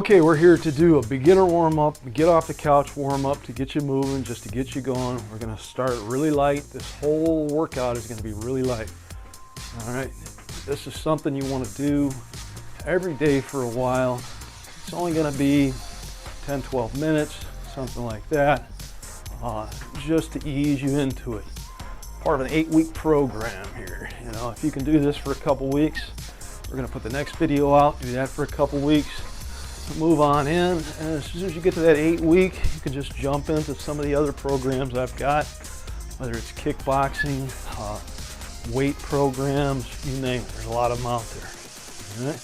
Okay, we're here to do a beginner warm-up, get off the couch warm-up to get you moving, just to get you going. We're gonna start really light. This whole workout is gonna be really light. All right, this is something you wanna do every day for a while. It's only gonna be 10, 12 minutes, something like that, just to ease you into it. Part of an 8-week program here. You know, if you can do this for a couple weeks, we're gonna put the next video out, do that for a couple weeks, move on in, and as soon as you get to that 8-week, you can just jump into some of the other programs I've got, whether it's kickboxing, weight programs, you name it. There's a lot of them out there.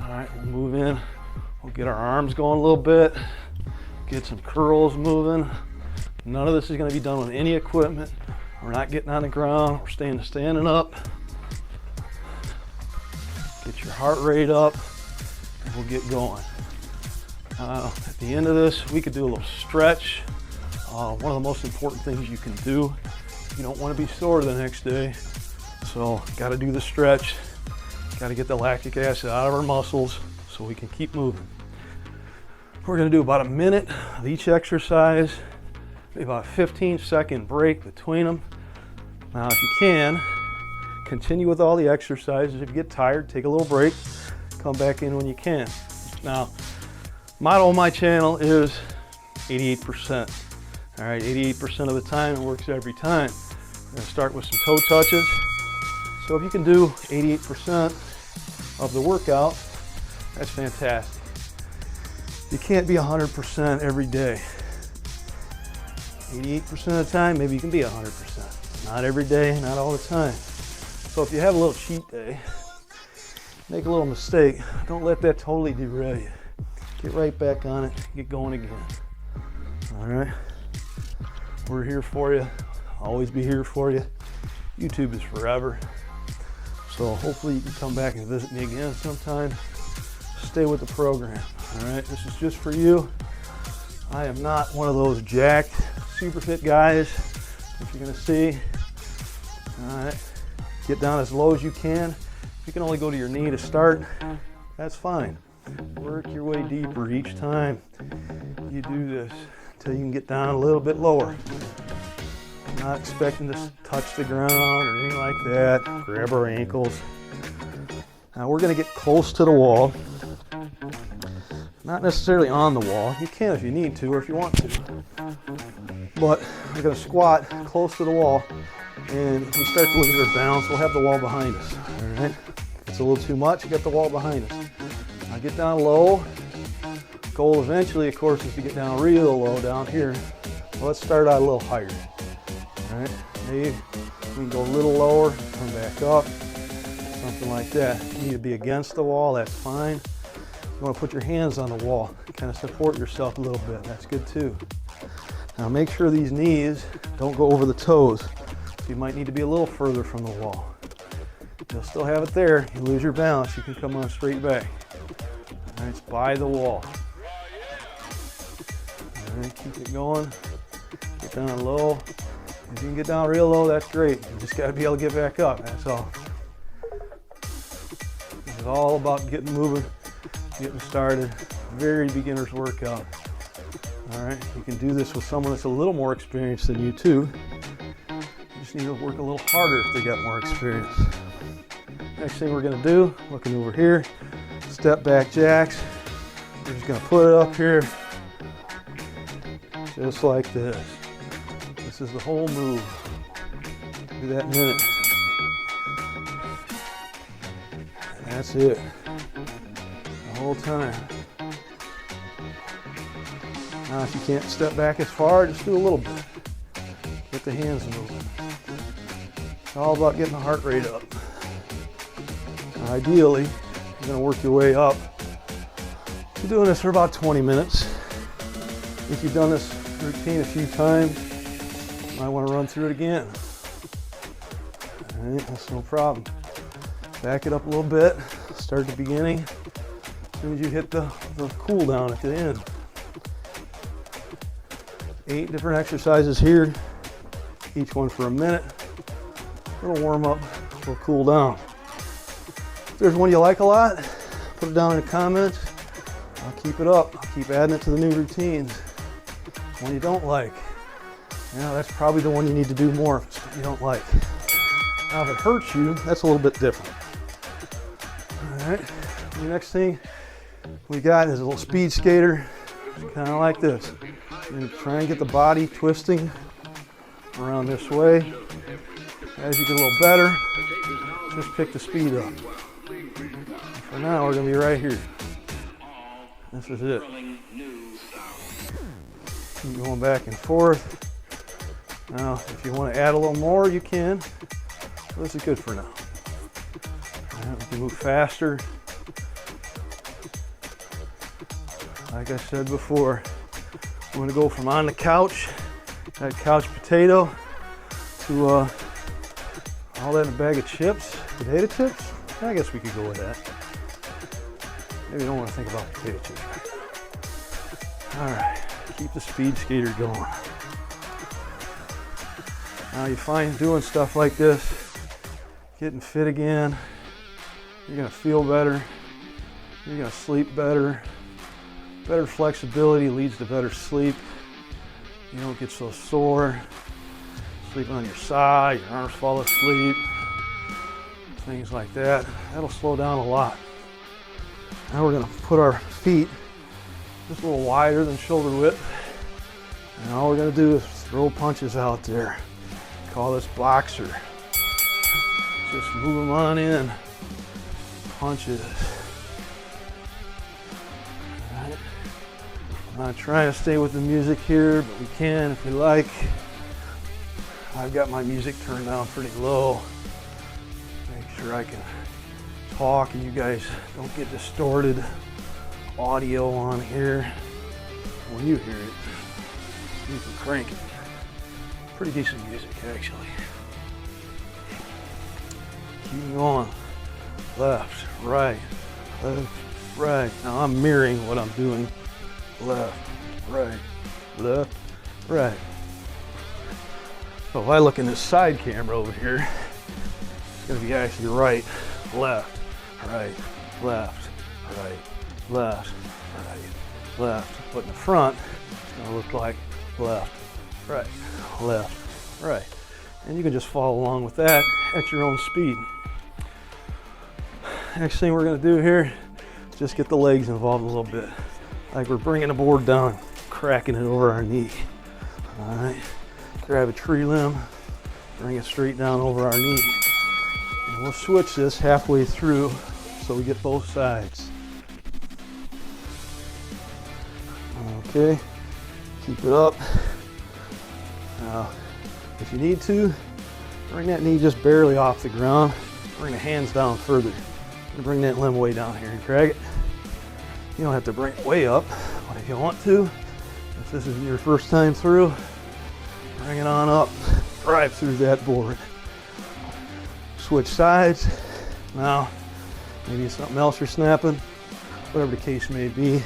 All right, we'll move in. We'll get our arms going a little bit, get some curls moving. None of this is going to be done with any equipment. We're not getting on the ground. We're standing up. Get your heart rate up, and we'll get going. At the end of this, we could do a little stretch. One of the most important things you can do. You don't want to be sore the next day, so got to do the stretch. Got to get the lactic acid out of our muscles so we can keep moving. We're going to do about a minute of each exercise, maybe about a 15-second break between them. Now, if you can, continue with all the exercises. If you get tired, take a little break, come back in when you can. Now, motto of my channel is 88%. All right, 88% of the time, it works every time. We're gonna start with some toe touches. So if you can do 88% of the workout, that's fantastic. You can't be 100% every day. 88% of the time, maybe you can be 100%. Not every day, not all the time. So if you have a little cheat day, make a little mistake, don't let that totally derail you. Get right back on it, get going again. All right, we're here for you, always be here for you. YouTube is forever. So hopefully you can come back and visit me again sometime. Stay with the program, all right? This is just for you. I am not one of those jacked, super fit guys that you're gonna see. All right. Get down as low as you can. If you can only go to your knee to start, that's fine. Work your way deeper each time you do this until you can get down a little bit lower. I'm not expecting to touch the ground or anything like that. Grab our ankles. Now we're going to get close to the wall. Not necessarily on the wall. You can if you need to or if you want to. But we're going to squat close to the wall. And if we start to lose our balance, we'll have the wall behind us. All right? If it's a little too much, you got the wall behind us. Now get down low. Goal eventually, of course, is to get down real low down here. Well, let's start out a little higher. All right? Maybe we can go a little lower, come back up, something like that. If you need to be against the wall, that's fine. You want to put your hands on the wall, kind of support yourself a little bit. That's good too. Now make sure these knees don't go over the toes. You might need to be a little further from the wall. You'll still have it there. You lose your balance, you can come on straight back. All right, it's by the wall. All right, keep it going. Get down low. If you can get down real low, that's great. You just got to be able to get back up, that's all. This is all about getting moving, getting started. Very beginner's workout. All right, you can do this with someone that's a little more experienced than you too. Need to work a little harder if they got more experience. Next thing we're going to do, looking over here, step back jacks. We're just going to put it up here, just like this. This is the whole move. Do that in a minute. That's it. The whole time. Now if you can't step back as far, just do a little bit. Get the hands moving. It's all about getting the heart rate up. Now, ideally, you're going to work your way up. You're doing this for about 20 minutes. If you've done this routine a few times, you might want to run through it again. All right, that's no problem. Back it up a little bit. Start at the beginning. As soon as you hit the cool down at the end. 8 different exercises here. Each one for a minute. A little warm up, a little cool down. If there's one you like a lot, Put it down in the comments. I'll keep it up. I'll keep adding it to the new routines. One you don't like, that's probably the one you need to do more of. You don't like. Now, if it hurts you, that's a little bit different. All right. The next thing we got is a little speed skater, kind of like this. You're gonna try and get the body twisting around this way. As you get a little better, just pick the speed up. For now, we're gonna be right here. This is it. Keep going back and forth. Now, if you want to add a little more, you can. This is good for now. Right, we can move faster. Like I said before, I'm going to go from on the couch, that couch potato, to all that in a bag of chips, potato chips. I guess we could go with that. Maybe you don't want to think about potato chips right now. All right, keep the speed skater going. Now you find doing stuff like this, getting fit again, you're gonna feel better, you're gonna sleep better. Better flexibility leads to better sleep. You don't get so sore, sleeping on your side, your arms fall asleep, things like that. That'll slow down a lot. Now we're gonna put our feet just a little wider than shoulder width. And all we're gonna do is throw punches out there. Call this boxer. Just move them on in. Punches. All right. I'm not trying to stay with the music here, but we can if we like. I've got my music turned down pretty low. Make sure I can talk and you guys don't get distorted audio on here. When you hear it, you can crank it. Pretty decent music, actually. Keep going. Left, right, left, right. Now I'm mirroring what I'm doing. Left, right, left, right. So if I look in this side camera over here, it's going to be actually right, left, right, left, right, left, right, left. But in the front, it's going to look like left, right, left, right. And you can just follow along with that at your own speed. Next thing we're going to do here is just get the legs involved a little bit. Like we're bringing the board down, cracking it over our knee. All right, grab a tree limb, bring it straight down over our knee. And we'll switch this halfway through so we get both sides. Okay, keep it up. Now, if you need to, bring that knee just barely off the ground. Bring the hands down further. Bring that limb way down here and drag it. You don't have to bring it way up, but if you want to, if this is your first time through, bring it on up, right through that board. Switch sides. Now, maybe something else you're snapping, whatever the case may be.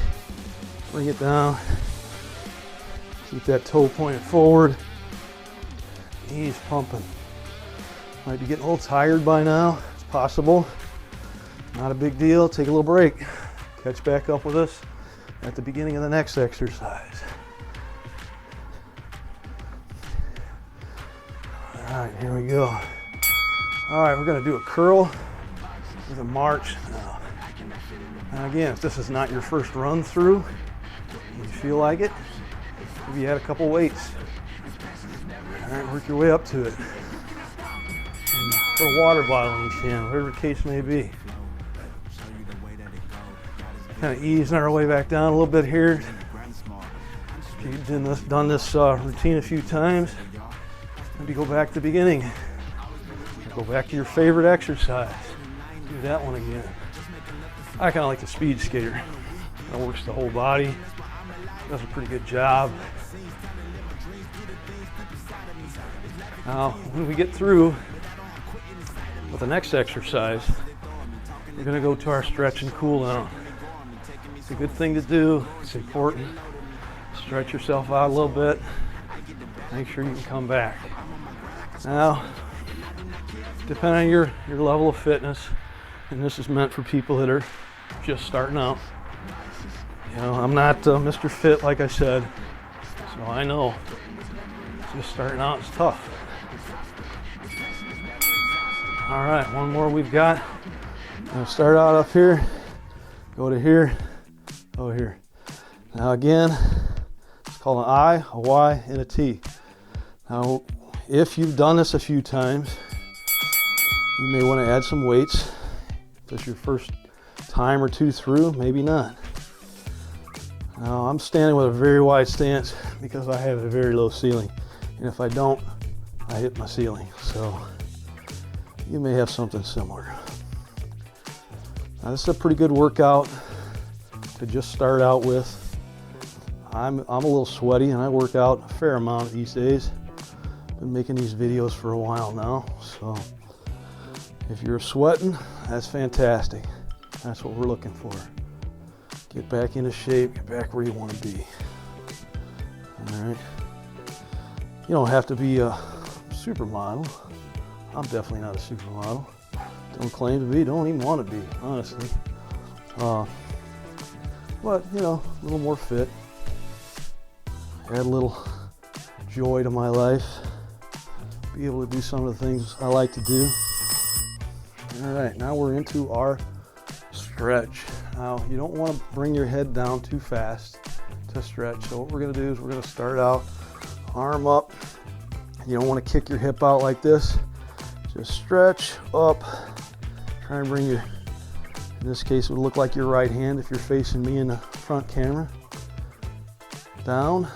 Bring it down. Keep that toe pointed forward. Knees pumping. Might be getting a little tired by now. It's possible. Not a big deal. Take a little break. Catch back up with us at the beginning of the next exercise. All right, here we go. All right, we're going to do a curl with a march now. Now again, if this is not your first run through, you feel like it, maybe you had a couple weights. All right, work your way up to it. And put a water bottle in each hand, whatever the case may be. Kind of easing our way back down a little bit here. You've done this routine a few times. Maybe go back to the beginning. Go back to your favorite exercise. Do that one again. I kind of like the speed skater. That works the whole body. Does a pretty good job. Now, when we get through with the next exercise, we're going to go to our stretch and cool down. It's a good thing to do. It's important. Stretch yourself out a little bit. Make sure you can come back. Now, depending on your level of fitness, and this is meant for people that are just starting out. You know, I'm not Mr. Fit, like I said, so I know just starting out is tough. All right, one more we've got. I'm gonna start out up here, go to here, go here. Now again, it's called an I, a Y, and a T. Now, if you've done this a few times, you may want to add some weights. If it's your first time or two through, maybe not. Now, I'm standing with a very wide stance because I have a very low ceiling. And if I don't, I hit my ceiling. So you may have something similar. Now, this is a pretty good workout to just start out with. I'm a little sweaty and I work out a fair amount these days. Been making these videos for a while now, so if you're sweating, that's fantastic. That's what we're looking for. Get back into shape, get back where you want to be. All right. You don't have to be a supermodel. I'm definitely not a supermodel. Don't claim to be, don't even want to be, honestly. But, you know, a little more fit. Add a little joy to my life. Be able to do some of the things I like to do. All right, now we're into our stretch. Now, you don't want to bring your head down too fast to stretch. So what we're going to do is we're going to start out arm up. You don't want to kick your hip out like this. Just stretch up. Try and bring your, in this case, it would look like your right hand if you're facing me in the front camera. Down.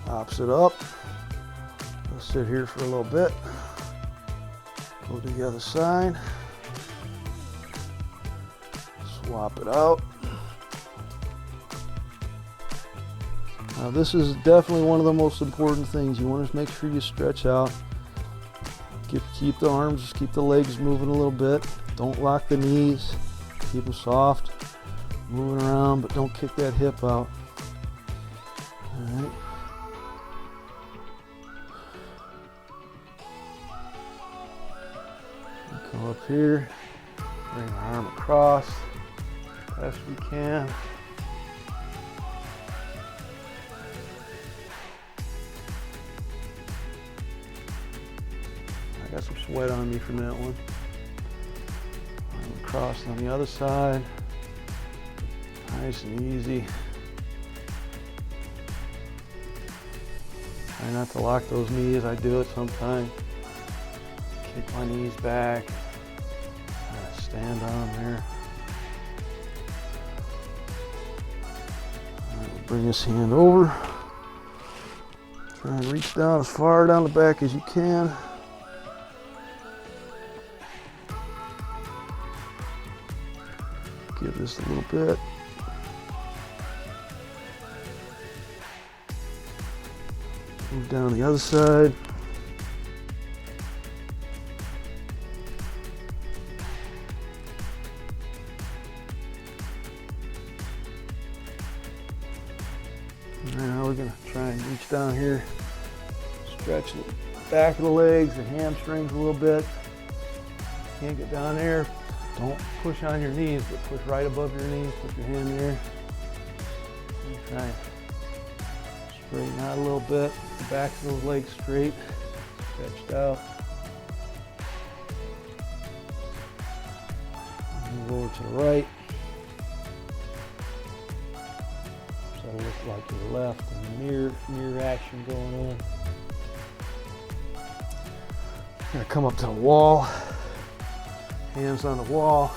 Opposite up. We'll sit here for a little bit. Go to the other side. Swap it out. Now this is definitely one of the most important things. You want to make sure you stretch out. Keep the arms, keep the legs moving a little bit. Don't lock the knees. Keep them soft. Moving around, but don't kick that hip out. All right. Come up here, bring the arm across best we can. I got some sweat on me from that one. Arm across on the other side. Nice and easy. Try not to lock those knees. I do it sometimes. Kick my knees back. Stand on there. All right, we'll bring this hand over. Try and reach down as far down the back as you can. Give this a little bit. Move down the other side. Now we're going to try and reach down here, stretch the back of the legs, the hamstrings a little bit. Can't get down there, don't push on your knees, but push right above your knees, put your hand there. And try and straighten out a little bit, the back of those legs straight, stretched out. Move over to the right. That'll look like your left, and mirror action going on. I'm gonna come up to the wall, hands on the wall.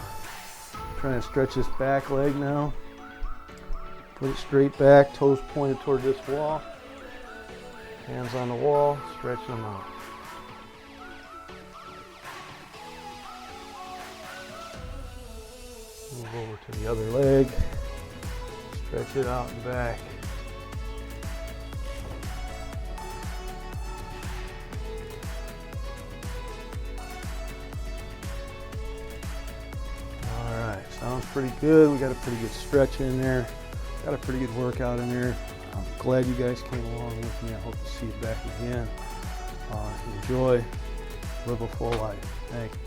Trying to stretch this back leg now. Put it straight back, toes pointed toward this wall. Hands on the wall, stretch them out. Move over to the other leg. Stretch it out and back. All right, sounds pretty good. We got a pretty good stretch in there. Got a pretty good workout in there. I'm glad you guys came along with me. I hope to see you back again. Enjoy, live a full life. Thank you.